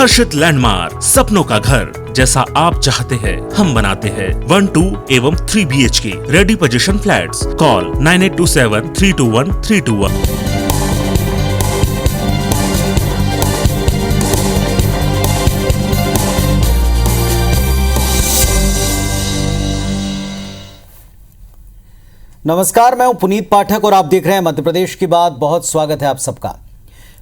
हर्षित landmark, सपनों का घर जैसा आप चाहते हैं हम बनाते हैं। 1, 2 एवं 3 BHK ready position flats. Call 9827321321। नमस्कार, मैं हूं पुनीत पाठक और आप देख रहे हैं मध्य प्रदेश की बात। बहुत स्वागत है आप सबका।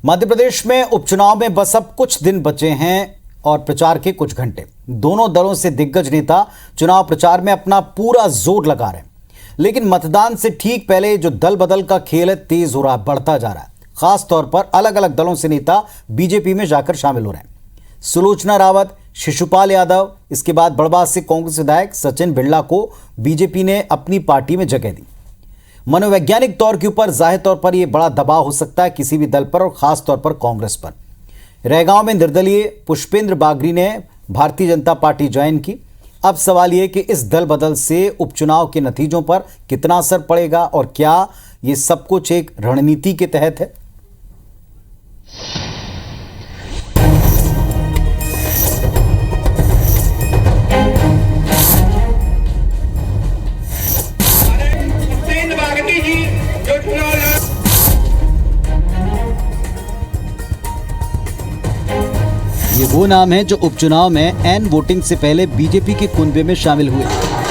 मध्य प्रदेश में उपचुनाव में बस अब कुछ दिन बचे हैं और प्रचार के कुछ घंटे। दोनों दलों से दिग्गज नेता चुनाव प्रचार में अपना पूरा जोर लगा रहे हैं, लेकिन मतदान से ठीक पहले जो दल बदल का खेल है तेज हो रहा, बढ़ता जा रहा है। खास तौर पर अलग अलग दलों से नेता बीजेपी में जाकर शामिल हो रहे हैं। सुलोचना रावत, शिशुपाल यादव, इसके बाद बड़वास से कांग्रेस विधायक सचिन बिरला को बीजेपी ने अपनी पार्टी में जगह दी। मनोवैज्ञानिक तौर के ऊपर जाहिर तौर पर यह बड़ा दबाव हो सकता है किसी भी दल पर और खास तौर पर कांग्रेस पर। रैगांव में निर्दलीय पुष्पेंद्र बागरी ने भारतीय जनता पार्टी ज्वाइन की। अब सवाल यह कि इस दल बदल से उपचुनाव के नतीजों पर कितना असर पड़ेगा और क्या ये सब कुछ एक रणनीति के तहत है। ये वो नाम है जो उपचुनाव में एन वोटिंग से पहले बीजेपी के कुनबे में शामिल हुए।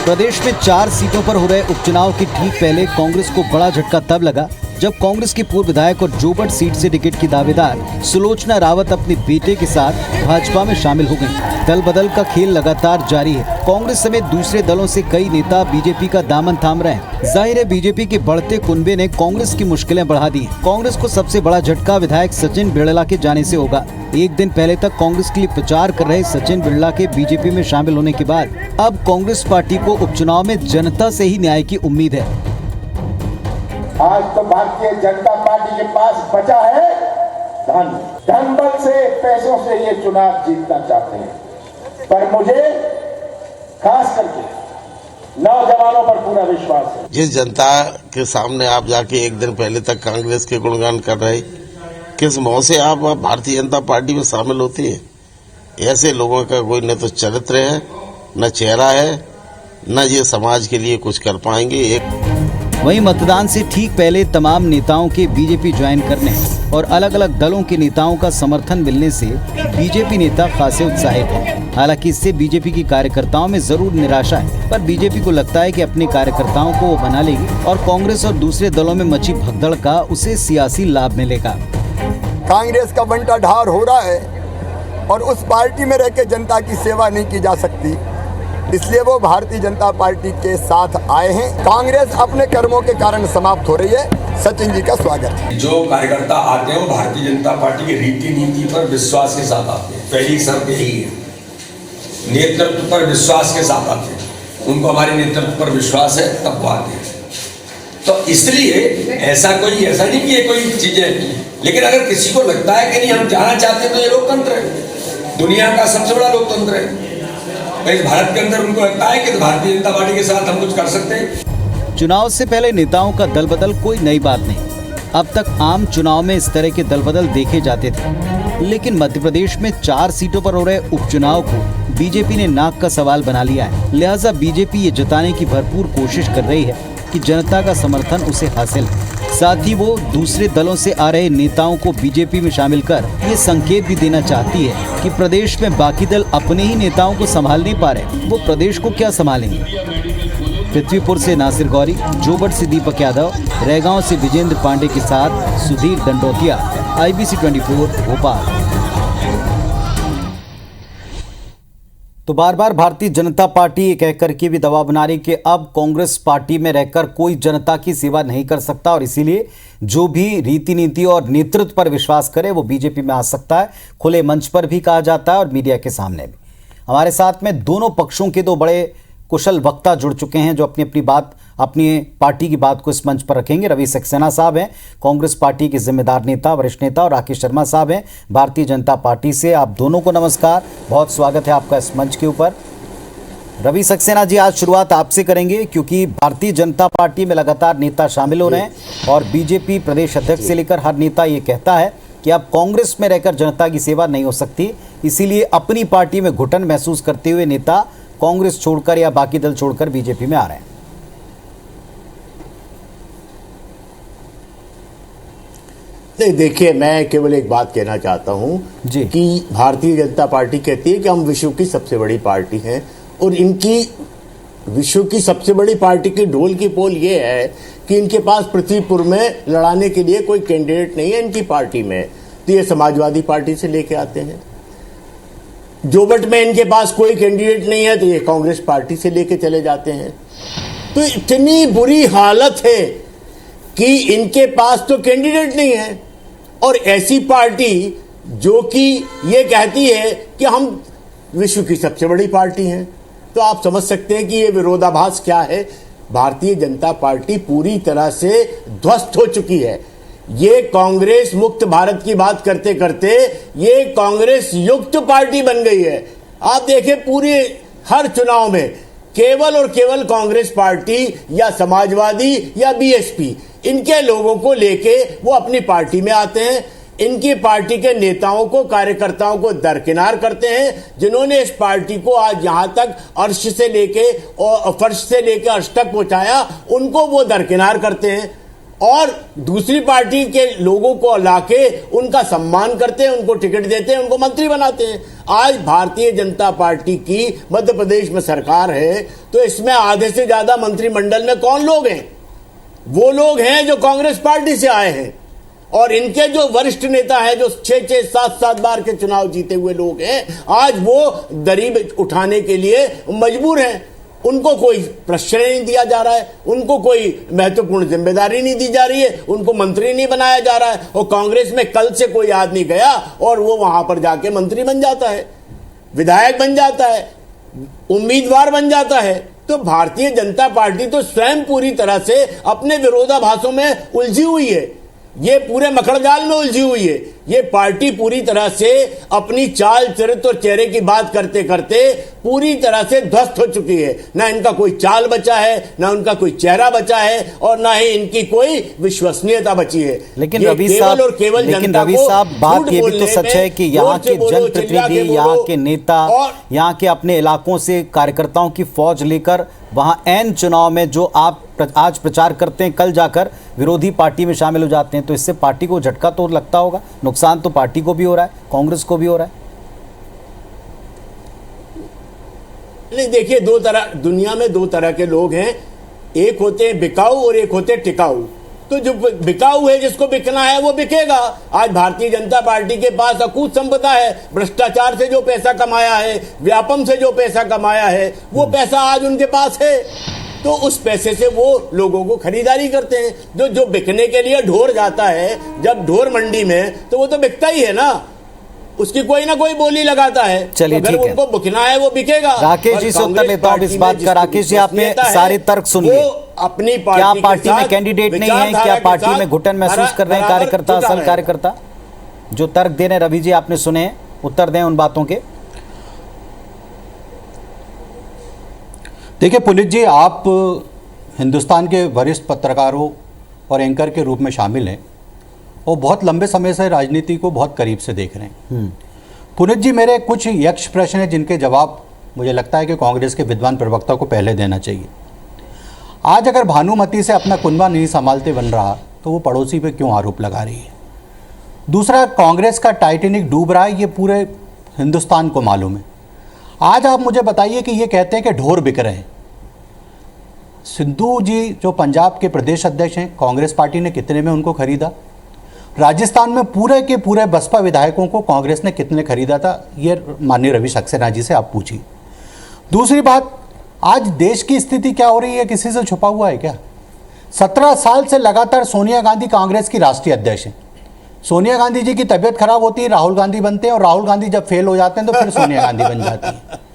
प्रदेश में 4 सीटों पर हो रहे उपचुनाव के ठीक पहले कांग्रेस को बड़ा झटका तब लगा जब कांग्रेस के पूर्व विधायक और जोबट सीट से टिकट की दावेदार सुलोचना रावत अपने बेटे के साथ भाजपा में शामिल हो गईं। दल बदल का खेल लगातार जारी है। कांग्रेस समेत दूसरे दलों से कई नेता बीजेपी का दामन थाम रहे हैं। जाहिर है बीजेपी के बढ़ते कुनबे ने कांग्रेस की मुश्किलें बढ़ा दी। कांग्रेस को सबसे बड़ा झटका विधायक सचिन बिरला के जाने से होगा। एक दिन पहले तक कांग्रेस के लिए प्रचार कर रहे सचिन बिरला के बीजेपी में शामिल होने के बाद अब कांग्रेस पार्टी को उपचुनाव में जनता से ही न्याय की उम्मीद है। आज तो भारतीय जनता पार्टी के पास बचा है धन बल से, पैसों से ये चुनाव जीतना चाहते हैं। पर मुझे खास करके नौजवानों पर पूरा विश्वास है। जिस जनता के सामने आप जाके एक दिन पहले तक कांग्रेस के गुणगान कर रहे, किस मोह से आप भारतीय जनता पार्टी में शामिल होती है। ऐसे लोगों का कोई न तो चरित्र है, न चेहरा है, न ये समाज के लिए कुछ कर पाएंगे। वहीं मतदान से ठीक पहले तमाम नेताओं के बीजेपी ज्वाइन करने और अलग अलग दलों के नेताओं का समर्थन मिलने से बीजेपी नेता खासे उत्साहित हैं। हालांकि इससे बीजेपी की कार्यकर्ताओं में जरूर निराशा है, पर बीजेपी को लगता है कि अपने कार्यकर्ताओं को वो बना लेगी और कांग्रेस और दूसरे दलों में मची भगदड़ का उसे सियासी लाभ मिलेगा। कांग्रेस का बंटा ढार हो रहा है और उस पार्टी में रह के जनता की सेवा नहीं की जा सकती, इसलिए वो भारतीय जनता पार्टी के साथ आए हैं। कांग्रेस अपने कर्मों के कारण समाप्त हो रही है। सचिन जी का स्वागत है। जो कार्यकर्ता आते हैं वो भारतीय जनता पार्टी की रीति नीति पर विश्वास के साथ आते हैं। पहली शर्त यही है, नेतृत्व पर विश्वास के साथ आते हैं। उनको हमारे नेतृत्व पर विश्वास है तब वो आते हैं। तो इसलिए ऐसा नहीं कि ये कोई चीजें, लेकिन अगर किसी को लगता है कि नहीं हम जाना चाहते हैं तो ये लोकतंत्र है, दुनिया का सबसे बड़ा लोकतंत्र है। इस भारत के अंदर उनको लगता है कि भारतीय जनता पार्टी के साथ हम कुछ कर सकते हैं। चुनाव से पहले नेताओं का दल बदल कोई नई बात नहीं। अब तक आम चुनाव में इस तरह के दल बदल देखे जाते थे, लेकिन मध्य प्रदेश में 4 सीटों पर हो रहे उपचुनाव को बीजेपी ने नाक का सवाल बना लिया है। लिहाजा बीजेपी ये जताने की भरपूर कोशिश कर रही है कि जनता का समर्थन उसे हासिल है। साथ ही वो दूसरे दलों से आ रहे नेताओं को बीजेपी में शामिल कर ये संकेत भी देना चाहती है कि प्रदेश में बाकी दल अपने ही नेताओं को संभाल नहीं पा रहे, वो प्रदेश को क्या संभालेंगे। पृथ्वीपुर से नासिर गौरी, जोबट से दीपक यादव, रैगांव से विजेंद्र पांडे के साथ सुधीर दंडोतिया, IBC 24 भोपाल। तो बार बार भारतीय जनता पार्टी ये कहकर के भी दबाव बना रही कि अब कांग्रेस पार्टी में रहकर कोई जनता की सेवा नहीं कर सकता और इसीलिए जो भी रीति नीति और नेतृत्व पर विश्वास करे वो बीजेपी में आ सकता है। खुले मंच पर भी कहा जाता है और मीडिया के सामने भी। हमारे साथ में दोनों पक्षों के 2 बड़े कुशल वक्ता जुड़ चुके हैं जो अपनी अपनी बात, अपनी पार्टी की बात को इस मंच पर रखेंगे। रवि सक्सेना साहब हैं कांग्रेस पार्टी के जिम्मेदार नेता, वरिष्ठ नेता, और राकेश शर्मा साहब हैं भारतीय जनता पार्टी से। आप दोनों को नमस्कार, बहुत स्वागत है आपका इस मंच के ऊपर। रवि सक्सेना जी, आज शुरुआत आपसे करेंगे क्योंकि भारतीय जनता पार्टी में लगातार नेता शामिल हो रहे हैं और बीजेपी प्रदेश अध्यक्ष से लेकर हर नेता ये कहता है कि कि अब कांग्रेस में रहकर जनता की सेवा नहीं हो सकती, इसीलिए अपनी पार्टी में घुटन महसूस करते हुए नेता कांग्रेस छोड़कर या बाकी दल छोड़कर बीजेपी में आ रहे हैं। नहीं, देखिए, मैं केवल एक बात कहना चाहता हूं जी। कि भारतीय जनता पार्टी कहती है कि हम विश्व की सबसे बड़ी पार्टी हैं, और इनकी विश्व की सबसे बड़ी पार्टी की ढोल की पोल ये है कि इनके पास पृथ्वीपुर में लड़ाने के लिए कोई कैंडिडेट नहीं है इनकी पार्टी में, तो ये समाजवादी पार्टी से लेके आते हैं। जोबट में इनके पास कोई कैंडिडेट नहीं है तो ये कांग्रेस पार्टी से लेके चले जाते हैं। तो इतनी बुरी हालत है कि इनके पास तो कैंडिडेट नहीं है, और ऐसी पार्टी जो कि ये कहती है कि हम विश्व की सबसे बड़ी पार्टी हैं, तो आप समझ सकते हैं कि ये विरोधाभास क्या है। भारतीय जनता पार्टी पूरी तरह से ध्वस्त हो चुकी है। ये कांग्रेस मुक्त भारत की बात करते करते ये कांग्रेस युक्त पार्टी बन गई है। आप देखें, पूरे हर चुनाव में केवल और केवल कांग्रेस पार्टी या समाजवादी या बीएसपी, इनके लोगों को लेके वो अपनी पार्टी में आते हैं। इनकी पार्टी के नेताओं को, कार्यकर्ताओं को दरकिनार करते हैं, जिन्होंने इस पार्टी को आज यहां तक अर्श से लेके और फर्श से लेके अर्श तक पहुंचाया, उनको वो दरकिनार करते हैं, और दूसरी पार्टी के लोगों को लाके उनका सम्मान करते हैं, उनको टिकट देते हैं, उनको मंत्री बनाते हैं। आज भारतीय जनता पार्टी की मध्य प्रदेश में सरकार है, तो इसमें आधे से ज्यादा मंत्रिमंडल में कौन लोग हैं? वो लोग हैं जो कांग्रेस पार्टी से आए हैं, और इनके जो वरिष्ठ नेता हैं, जो 6-6, 7-7 बार के चुनाव जीते हुए लोग हैं, आज वो दरीब उठाने के लिए मजबूर हैं। उनको कोई प्रश्रय नहीं दिया जा रहा है, उनको कोई महत्वपूर्ण जिम्मेदारी नहीं दी जा रही है, उनको मंत्री नहीं बनाया जा रहा है। और कांग्रेस में कल से कोई आदमी गया और वो वहां पर जाके मंत्री बन जाता है, विधायक बन जाता है, उम्मीदवार बन जाता है। तो भारतीय जनता पार्टी तो स्वयं पूरी तरह से अपने विरोधाभासों में उलझी हुई है, ये पूरे मकड़जाल में उलझी हुई है। ये पार्टी पूरी तरह से अपनी चाल, चरित्र और चेहरे की बात करते करते पूरी तरह से ध्वस्त हो चुकी है। ना इनका कोई चाल बचा है, ना उनका कोई चेहरा बचा है, और ना ही इनकी कोई विश्वसनीयता बची है। लेकिन रवि साहब, बात ये भी तो सच है कि यहाँ के जनप्रतिनिधि, यहाँ के नेता, यहाँ के अपने इलाकों से कार्यकर्ताओं की फौज लेकर वहां ऐन चुनाव में जो आप आज प्रचार करते हैं, कल जाकर विरोधी पार्टी में शामिल हो जाते हैं, तो इससे पार्टी को झटका तो लगता होगा। नुकसान तो पार्टी को भी हो रहा है, कांग्रेस को भी हो रहा है। नहीं, देखिए, दुनिया में दो तरह के लोग हैं, एक होते हैं बिकाऊ और एक होते हैं टिकाऊ। तो जो बिकाऊ है, जिसको बिकना है वो बिकेगा। आज भारतीय जनता पार्टी के पास अकूत संपदा है, भ्रष्टाचार से जो पैसा कमाया है, व्यापम से जो पैसा कमाया है, वो पैसा आज उनके पास है, तो उस पैसे से वो लोगों को खरीदारी करते हैं। जो बिकने के लिए ढोर जाता है, जब ढोर मंडी में, तो वो तो बिकता ही है ना, उसकी कोई ना कोई बोली लगाता है। चलिए, अगर उनको बिकना है वो बिकेगा। राकेश जी से उत्तर लेता हूं इस बात का। राकेश जी, आपने सारे तर्क सुन लिए। अपनी क्या पार्टी में कैंडिडेट नहीं है? क्या पार्टी में घुटन महसूस कर रहे हैं कार्यकर्ता, असल कार्यकर्ता? जो तर्क दे रहे रवि जी आपने सुने, उत्तर दें उन बातों के। देखिए पुनीत जी, आप हिंदुस्तान के वरिष्ठ पत्रकारों और एंकर के रूप में शामिल हैं और बहुत लंबे समय से राजनीति को बहुत करीब से देख रहे हैं। पुनीत जी, मेरे कुछ यक्ष प्रश्न हैं जिनके जवाब मुझे लगता है कि कांग्रेस के विद्वान प्रवक्ता को पहले देना चाहिए। आज अगर भानुमति से अपना कुनबा नहीं संभालते बन रहा, तो वो पड़ोसी पे क्यों आरोप लगा रही है? दूसरा, कांग्रेस का टाइटैनिक डूब रहा है, ये पूरे हिंदुस्तान को मालूम है। आज आप मुझे बताइए कि ये कहते हैं कि ढोर बिक रहे हैं। सिद्धू जी जो पंजाब के प्रदेश अध्यक्ष हैं, कांग्रेस पार्टी ने कितने में उनको खरीदा? राजस्थान में पूरे के पूरे बसपा विधायकों को कांग्रेस ने कितने खरीदा था? ये माननीय रवि सक्सेना जी से आप पूछिए। दूसरी बात, आज देश की स्थिति क्या हो रही है, किसी से छुपा हुआ है क्या? 17 साल से लगातार सोनिया गांधी कांग्रेस की राष्ट्रीय अध्यक्ष हैं। सोनिया गांधी जी की तबीयत खराब होती है, राहुल गांधी बनते हैं, और राहुल गांधी जब फेल हो जाते हैं तो फिर सोनिया गांधी बन जाती है।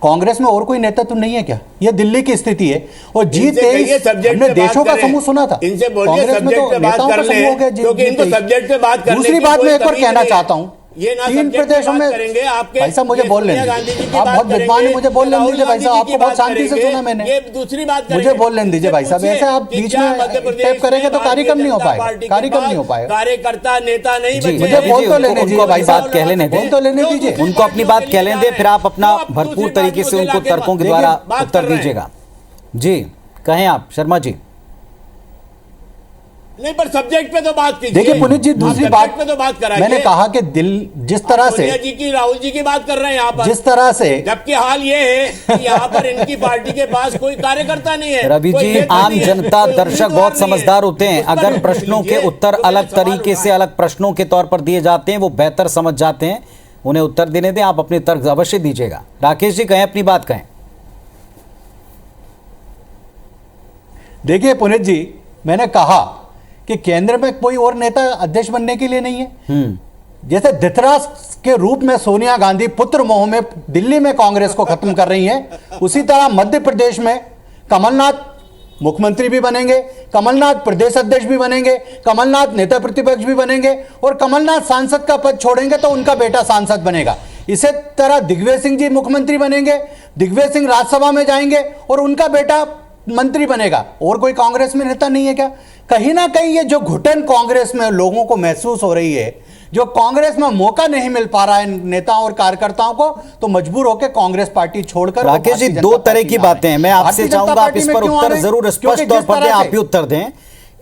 कांग्रेस में और कोई नेता तो नहीं है क्या? ये दिल्ली की स्थिति है। और जीत हमने देशों का समूह सुना था, कांग्रेस में तो नेताओं का समूह हो गया। दूसरी बात मैं एक और कहना चाहता हूं, ये ना 3 सब्जेक्ट पे प्रदेशों बात में करेंगे आपके, भाई साहब मुझे ये बोल लेने सोनिया गांधी जी दीजिए। की आप बात बहुत विद्वान हैं, करेंगे, मुझे बोल लेने राहुल दीजिए भाई साहब, गांधी आपको की बहुत बात शांति से करेंगे, सुना मैंने। ये दूसरी बात मुझे करेंगे। बोल लेने दीजिए भाई साहब, ऐसे आप कि बीच क्या में मध्य प्रदेश टेप करेंगे तो में कार्यक्रम नहीं हो भारतीय पाएगा, जनता पार्टी के कार्यक्रम नहीं हो पास पाएगा। कार्यकर्ता नेता नहीं जी, बचे मुझे हैं। बोल तो लेने उनको दीजिए भाई बात कह लेने दें। बोल तो लेने दीजिए। उनको अपनी बात कह लेने दें, फिर आप अपना भरपूर तरीके से उनको तर्कों के द्वारा उत्तर दीजिएगा। जी कहें आप शर्मा जी। नहीं, पर सब्जेक्ट पे तो बात कीजिए। देखिए पुनीत जी, दूसरी आप बात सब्जेक्ट पे तो बात कराइए। मैंने कहा कि दिल जिस तरह से सोनिया जी की, राहुल जी की बात कर रहे हैं यहाँ पर, जिस तरह से जबकि हाल ये है कि यहाँ पर इनकी पार्टी के पास कोई कार्यकर्ता नहीं है। रवि कोई जी, नेता आम नहीं है, जनता कोई दर्शक उम्मीदवार बहुत नहीं है। समझदार होते हैं। उस पर अगर भी प्रश्नों के लीजिए, उत्तर जो अलग सवाल तरीके से उठाए। अलग प्रश्नों के तौर पर दिए जाते हैं वो बेहतर समझ जाते हैं, उन्हें उत्तर देने दें। आप अपने तर्क अवश्य दीजिएगा। राकेश जी कहें, अपनी बात कहें। देखिए पुनीत जी, मैंने कहा कि केंद्र में कोई और नेता अध्यक्ष बनने के लिए नहीं है। जैसे धृतराष्ट्र के रूप में सोनिया गांधी पुत्र मोह में दिल्ली में कांग्रेस को खत्म कर रही हैं, उसी तरह मध्य प्रदेश में कमलनाथ मुख्यमंत्री भी बनेंगे, कमलनाथ प्रदेश अध्यक्ष भी बनेंगे, कमलनाथ नेता प्रतिपक्ष भी बनेंगे, और कमलनाथ सांसद का पद छोड़ेंगे तो उनका बेटा सांसद बनेगा। इसी तरह दिग्विजय सिंह जी मुख्यमंत्री बनेंगे, दिग्विजय सिंह राज्यसभा में जाएंगे और उनका बेटा मंत्री बनेगा। और कोई कांग्रेस में नेता नहीं है क्या? कहीं ना कहीं ये जो घुटन कांग्रेस में लोगों को महसूस हो रही है, जो कांग्रेस में मौका नहीं मिल पा रहा है नेताओं और कार्यकर्ताओं को, तो मजबूर होकर कांग्रेस पार्टी छोड़कर राकेश जी, दो तरह की बातें हैं। मैं आपसे चाहूंगा आप इस पर उत्तर जरूर स्पष्ट तौर पर दें, आप ही उत्तर दें।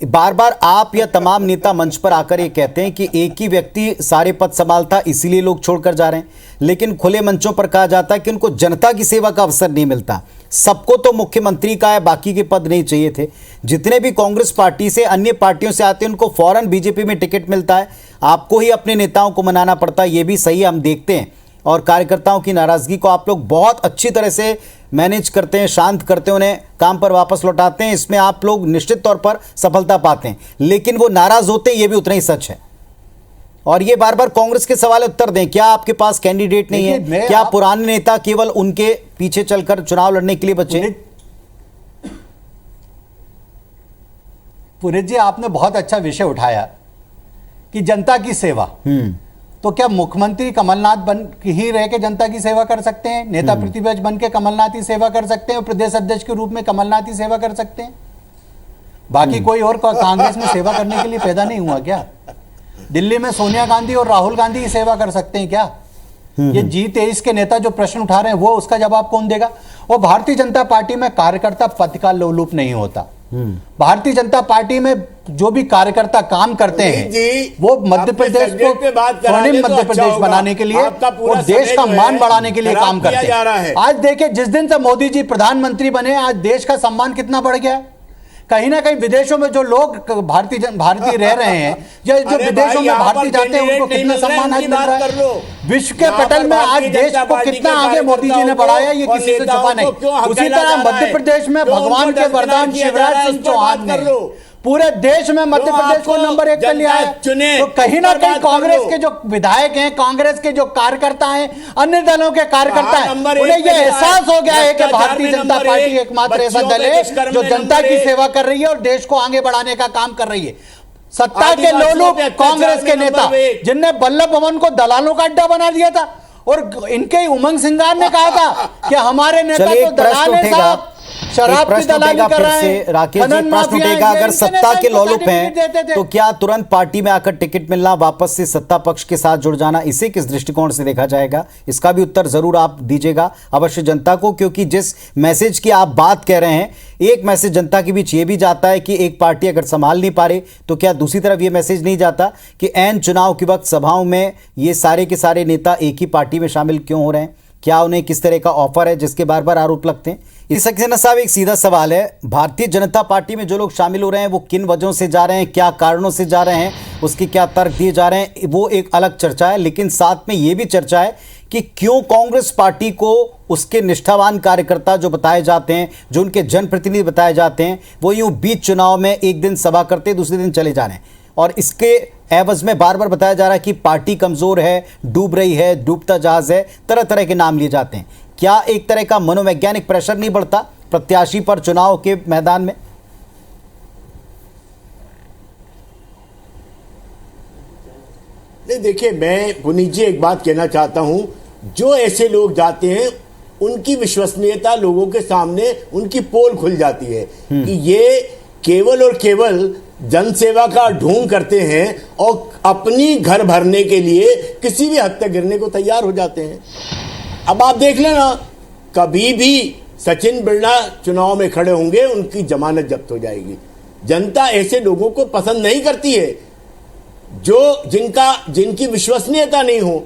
बार बार आप या तमाम नेता मंच पर आकर ये कहते हैं कि एक ही व्यक्ति सारे पद संभालता, इसीलिए लोग छोड़कर जा रहे हैं, लेकिन खुले मंचों पर कहा जाता है कि उनको जनता की सेवा का अवसर नहीं मिलता। सबको तो मुख्यमंत्री का है, बाकी के पद नहीं चाहिए थे। जितने भी कांग्रेस पार्टी से अन्य पार्टियों से आते हैं उनको फौरन बीजेपी में टिकट मिलता है, आपको ही अपने नेताओं को मनाना पड़ता है। ये भी सही हम देखते हैं, और कार्यकर्ताओं की नाराजगी को आप लोग बहुत अच्छी तरह से मैनेज करते हैं, शांत करते हैं, उन्हें काम पर वापस लौटाते हैं। इसमें आप लोग निश्चित तौर पर सफलता पाते हैं, लेकिन वो नाराज होते हैं, ये भी उतना ही सच है। और ये बार बार कांग्रेस के सवाल उत्तर दें, क्या आपके पास कैंडिडेट नहीं है? क्या पुराने नेता केवल उनके पीछे चलकर चुनाव लड़ने के लिए बचे? पुनीत जी, आपने बहुत अच्छा विषय उठाया कि जनता की सेवा। तो क्या मुख्यमंत्री कमलनाथ बन ही रह के जनता की सेवा कर सकते हैं? नेता प्रतिपक्ष बन के कमलनाथ ही सेवा कर सकते हैं, और प्रदेश अध्यक्ष के रूप में कमलनाथ ही सेवा कर सकते हैं? बाकी कोई और कांग्रेस में सेवा करने के लिए पैदा नहीं हुआ क्या? दिल्ली में सोनिया गांधी और राहुल गांधी ही सेवा कर सकते हैं क्या? ये G23 के नेता जो प्रश्न उठा रहे हैं, वो उसका जवाब कौन देगा? और भारतीय जनता पार्टी में कार्यकर्ता पद का लोलुप नहीं होता। भारतीय जनता पार्टी में जो भी कार्यकर्ता काम करते हैं वो मध्य प्रदेश को स्वर्णिम मध्य प्रदेश बनाने के लिए और देश का मान बढ़ाने के लिए काम करते हैं। आज देखिए, जिस दिन से मोदी जी प्रधानमंत्री बने, आज देश का सम्मान कितना बढ़ गया है। कहीं ना कहीं विदेशों में जो लोग भारतीय रह रहे हैं, या जो विदेशों में भारतीय जाते हैं, उनको कितना सम्मान आज मिल रहा है। विश्व के पटल में आज देश को कितना आगे मोदी जी ने बढ़ाया, ये किसी से छुपा नहीं। उसी तरह मध्य प्रदेश में भगवान के वरदान शिवराज सिंह चौहान ने पूरे देश में मध्य प्रदेश को नंबर 1 पे लिया है। तो कहीं ना कहीं कांग्रेस के जो विधायक हैं, कांग्रेस के जो कार्यकर्ता हैं, अन्य दलों के कार्यकर्ता हैं, उन्हें यह एहसास हो गया है कि भारतीय जनता पार्टी एकमात्र ऐसा दल है जो जनता की सेवा कर रही है और देश को आगे बढ़ाने का काम कर रही है। सत्ता के लोलुप कांग्रेस के नेता, जिनने वल्लभ भवन को दलालों का अड्डा बना दिया था, और इनके उमंग सिंगार ने कहा था कि हमारे नेता तो दलाल हैं साहब, शराब की दलाली कर रहे हैं। राकेश जी, प्रश्न उठेगा, अगर सत्ता के लोलुप हैं तो क्या तुरंत पार्टी में आकर टिकट मिलना, वापस से सत्ता पक्ष के साथ जुड़ जाना, इसे किस दृष्टिकोण से देखा जाएगा? इसका भी उत्तर जरूर आप दीजिएगा अवश्य जनता को, क्योंकि जिस मैसेज की आप बात कह रहे हैं, एक मैसेज जनता के बीच ये भी जाता है कि एक पार्टी अगर संभाल नहीं पा रही, तो क्या दूसरी तरफ ये मैसेज नहीं जाता कि ऐन चुनाव के वक्त सभाओं में ये सारे के सारे नेता एक ही पार्टी में शामिल क्यों हो रहे हैं? क्या उन्हें किस तरह का ऑफर है जिसके बार बार आरोप लगते हैं? इस सक्सेना साहब, एक सीधा सवाल है, भारतीय जनता पार्टी में जो लोग शामिल हो रहे हैं वो किन वजहों से जा रहे हैं, क्या कारणों से जा रहे हैं, उसके क्या तर्क दिए जा रहे हैं, वो एक अलग चर्चा है। लेकिन साथ में ये भी चर्चा है कि क्यों कांग्रेस पार्टी को उसके निष्ठावान कार्यकर्ता जो बताए जाते हैं, जो उनके जनप्रतिनिधि बताए जाते हैं, वो यूं बीच चुनाव में एक दिन सभा करते दूसरे दिन चले जा रहे हैं, और इसके एवज में बार बार बताया जा रहा है कि पार्टी कमजोर है, डूब रही है, डूबता जहाज है, तरह तरह के नाम लिए जाते हैं। क्या एक तरह का मनोवैज्ञानिक प्रेशर नहीं बढ़ता प्रत्याशी पर चुनाव के मैदान में? नहीं, देखिए, मैं पुनीत जी एक बात कहना चाहता हूं, जो ऐसे लोग जाते हैं उनकी विश्वसनीयता लोगों के सामने उनकी पोल खुल जाती है कि ये केवल और केवल जनसेवा का ढोंग करते हैं और अपनी घर भरने के लिए किसी भी हद तक गिरने को तैयार हो जाते हैं। अब आप देख लेना, कभी भी सचिन बिरला चुनाव में खड़े होंगे, उनकी जमानत जब्त हो जाएगी। जनता ऐसे लोगों को पसंद नहीं करती है जो जिनकी विश्वसनीयता नहीं हो,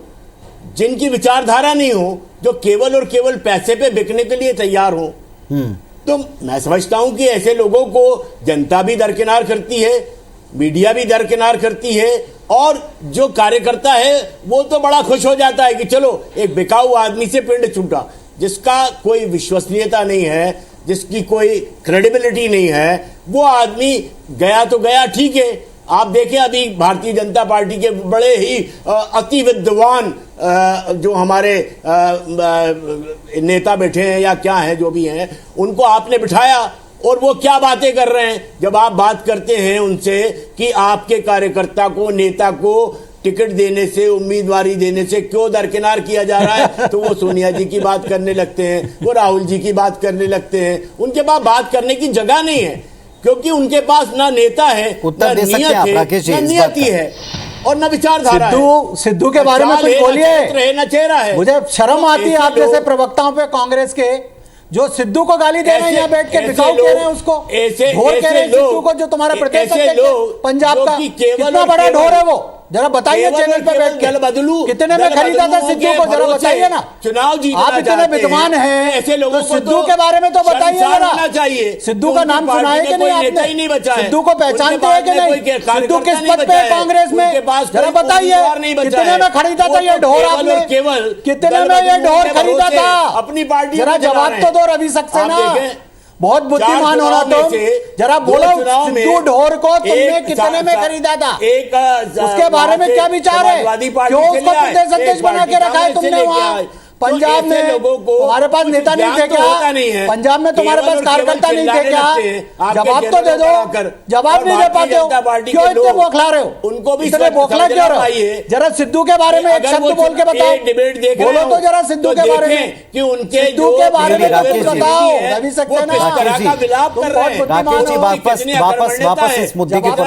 जिनकी विचारधारा नहीं हो, जो केवल और केवल पैसे पे बिकने के लिए तैयार हो। तो मैं समझता हूं कि ऐसे लोगों को जनता भी दरकिनार करती है, मीडिया भी दरकिनार करती है, और जो कार्यकर्ता है वो तो बड़ा खुश हो जाता है कि चलो एक बिकाऊ आदमी से पिंड छूटा। जिसका कोई विश्वसनीयता नहीं है, जिसकी कोई क्रेडिबिलिटी नहीं है, वो आदमी गया तो गया, ठीक है। आप देखें, अभी भारतीय जनता पार्टी के बड़े ही अति विद्वान जो हमारे नेता बैठे हैं या क्या है, जो भी हैं, उनको आपने बिठाया और वो क्या बातें कर रहे हैं। जब आप बात करते हैं उनसे कि आपके कार्यकर्ता को, नेता को टिकट देने से, उम्मीदवारी देने से क्यों दरकिनार किया जा रहा है, तो वो सोनिया जी की बात करने लगते हैं, वो राहुल जी की बात करने लगते हैं। उनके पास बात करने की जगह नहीं है, क्योंकि उनके पास ना नेता है, ना नियति है और ना विचारधारा है। सिद्धू के बारे में कुछ बोलिए, ना चेहरा है। मुझे शर्म आती है आप जैसे प्रवक्ताओं पे, कांग्रेस के, जो सिद्धू को गाली दे रहे हैं, यहाँ बैठ के बिकाऊ कह रहे हैं, उसको ढोर कह रहे हैं सिद्धू को, जो तुम्हारा प्रदेश अध्यक्ष पंजाब का, कितना बड़ा ढोर है वो, जरा बताइए चैनल पे बैठ के कितने में खरीदा था सिद्धू को, जरा बताइए ना। चुनाव जीतना आप इतने विद्वान हैं, ऐसे लोगों तो सिद्धू के बारे में तो बताइए जरा। चाहिए सिद्धू का नाम सुना है कि नहीं आपने? सिद्धू को पहचानते हैं कि नहीं? सिद्धू किस पद पे है कांग्रेस में, जरा बताइए। कितने में खरीदा था ये ढोर आपने, कितने में ये ढोर खरीदा था? अपनी पार्टी, जरा जवाब तो दो रवि सक्सेना, बहुत बुद्धिमान होना तुम, जरा बोलो सिद्धू ढोर को तुमने कितने में खरीदा था, उसके बारे में क्या विचार है, क्यों उसको प्रदेश अध्यक्ष बना के रखा है तुमने वहां पंजाब में? तुम्हारे पास नेता नहीं थे क्या? पंजाब में तुम्हारे पास कार्यकर्ता नहीं थे क्या? जवाब तो दे दो, जवाब नहीं दे पाते हो, क्यों इतने बौखला रहे हो? उनको भी इतने बौखला क्यों रहे हो? जरा सिद्धू के बारे में एक शब्द बोल के बताओ, बोलो तो जरा सिद्धू के बारे में, कि उनके सिद्धू के बारे में कुछ बताओ रवि सक्सेना। वापस इस मुद्दे के ऊपर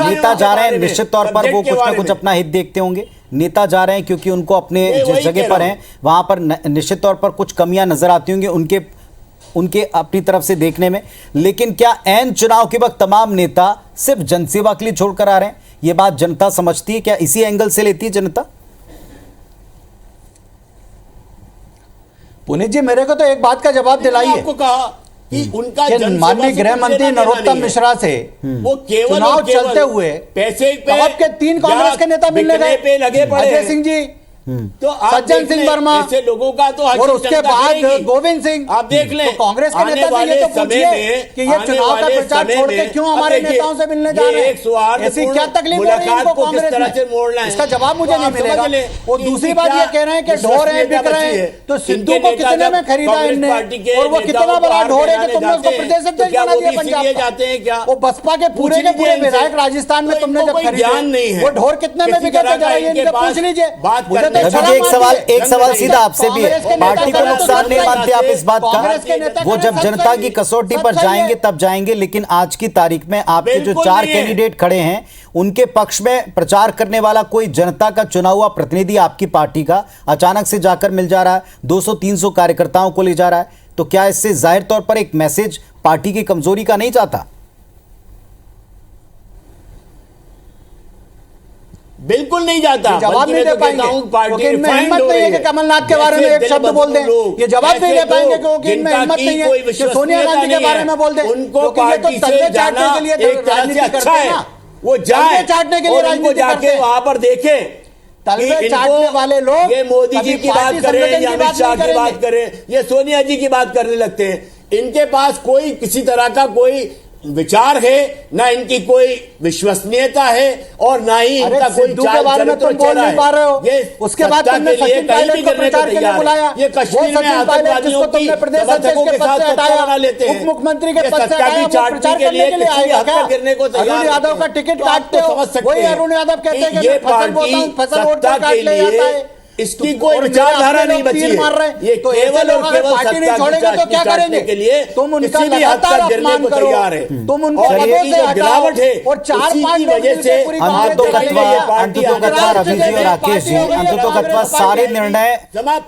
नेता जा रहे हैं, निश्चित तौर पर वो कुछ ना कुछ अपना हित देखते होंगे। नेता जा रहे हैं क्योंकि उनको अपने जिस जगह पर हैं वहां पर निश्चित तौर पर कुछ कमियां नजर आती होंगी उनके अपनी तरफ से देखने में। लेकिन क्या ऐन चुनाव के वक्त तमाम नेता सिर्फ जनसेवा के लिए छोड़कर आ रहे हैं? यह बात जनता समझती है क्या? इसी एंगल से लेती है जनता? पुनीत जी, मेरे को तो एक बात का जवाब दिलाइए, आपको कहा कि उनका माननीय गृह मंत्री नरोत्तम मिश्रा से वो केवल चुनाव चलते हुए पैसे पे आपके 3 कांग्रेस के नेता मिलने गए, अजय सिंह जी, तो सज्जन सिंह वर्मा, ऐसे लोगों का तो और उसके बाद गोविंद सिंह, आप देख लें। तो कांग्रेस के नेता से ये तो पूछिए कि ये चुनाव का प्रचार छोड़ के क्यों हमारे नेताओं से मिलने जा रहे हैं? ऐसी क्या तकलीफ हो रही है इनको कांग्रेस में? इसका जवाब मुझे नहीं मिलेगा। और दूसरी बात ये कह रहे हैं कि ढोर है, बिक रहे हैं, तो सिद्धू को कितने में खरीदा इनने, और वो कितना बड़ा ढोर है कि तुमने उसको प्रदेश अध्यक्ष बना दिया पंजाब का? वो बसपा के पूरे विधायक राजस्थान में तुमने जब खरीदे, वो ढोर कितने में बिके थे, जरा इनसे पूछ लीजिए। मुझे तो एक सवाल सीधा आपसे भी है, पार्टी को नुकसान नहीं मानते आप इस बात का? वो जब जनता की कसौटी पर जाएंगे तब जाएंगे, लेकिन आज की तारीख में आपके जो 4 कैंडिडेट खड़े हैं उनके पक्ष में प्रचार करने वाला कोई जनता का चुना हुआ प्रतिनिधि आपकी पार्टी का अचानक से जाकर मिल जा रहा है, 200-300 कार्यकर्ताओं को ले जा रहा है, तो क्या इससे जाहिर तौर पर एक मैसेज पार्टी की कमजोरी का नहीं जाता? बिल्कुल नहीं जाता। जवाब नहीं दे पाएंगे क्योंकि इनमें हिम्मत नहीं है कि कमलनाथ के बारे में एक शब्द बोल दें। ये जवाब नहीं दे पाएंगे क्योंकि इनमें हिम्मत नहीं है कि सोनिया गांधी के बारे में बोल दें। उनको पार्टी से जाना एक तरह से अच्छा है, वो जाए चाटने के लिए राजनीति करते हैं, वहां पर देखे तलवे चाटने वाले लोग ये मोदी जी की बात करें या अमित शाह की बात करें, ये सोनिया जी की बात करने लगते हैं। इनके पास कोई किसी तरह का कोई विचार है, ना इनकी कोई विश्वसनीयता है और ना ही इनका कोई सिद्धू के बारे में तुम बोल नहीं पा रहे हो। ये उसके बाद तुमने सचिन पायलट को प्रचार के लिए बुलाया। ये कश्मीर में आतंकवादियों की समर्थकों के साथ सत्ता बना लेते हैं। उप मुख्यमंत्री के पद से सत्ता की चाटनी के लिए किसी भी हद तक गिरने को तैयार अरुण यादव का टिकट काटते हो, वही अरुण यादव कहते हैं कि ये फसल पार्टी वोट सत्ता काट के ले जाता है। लिए इसकी कोई विचारधारा नहीं बची है। ये तो केवल और केवल पार्टी नहीं सत्ता छोड़ेगा की तो क्या चाटनी करेंगे? के लिए तुम उनका किसी भी हद लगातार तक गिरने अपमान को करो, तैयार है। तुम उनको और पदों ये से जो हटाओ गिरावट है और 4-5 लोग वजह से पूरी रवि जी और राकेश जी, अंततोगत्वा सारे निर्णय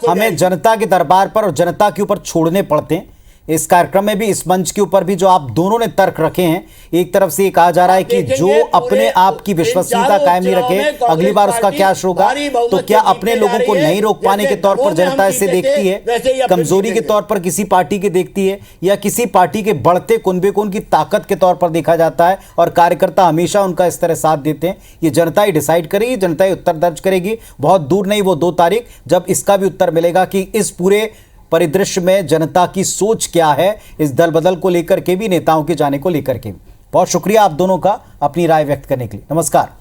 हमें जनता के दरबार पर और जनता के ऊपर छोड़ने पड़ते हैं। इस कार्यक्रम में भी, इस मंच के ऊपर भी जो आप दोनों ने तर्क रखे हैं, एक तरफ से ये कहा जा रहा है कि जो अपने आप की विश्वसनीयता कायम नहीं रखे अगली बार उसका क्या होगा। तो क्या अपने लोगों को नहीं रोक पाने के तौर पर जनता इसे देखती है, कमजोरी के तौर पर किसी पार्टी के देखती है, या किसी पार्टी के बढ़ते कुनबे को उनकी ताकत के तौर पर देखा जाता है और कार्यकर्ता हमेशा उनका इस तरह साथ देते हैं? ये जनता ही डिसाइड करेगी, जनता ही उत्तर दर्ज करेगी। बहुत दूर नहीं वो 2 तारीख, जब इसका भी उत्तर मिलेगा कि इस पूरे परिदृश्य में जनता की सोच क्या है, इस दल बदल को लेकर के भी, नेताओं के जाने को लेकर के भी। बहुत शुक्रिया आप दोनों का अपनी राय व्यक्त करने के लिए। नमस्कार।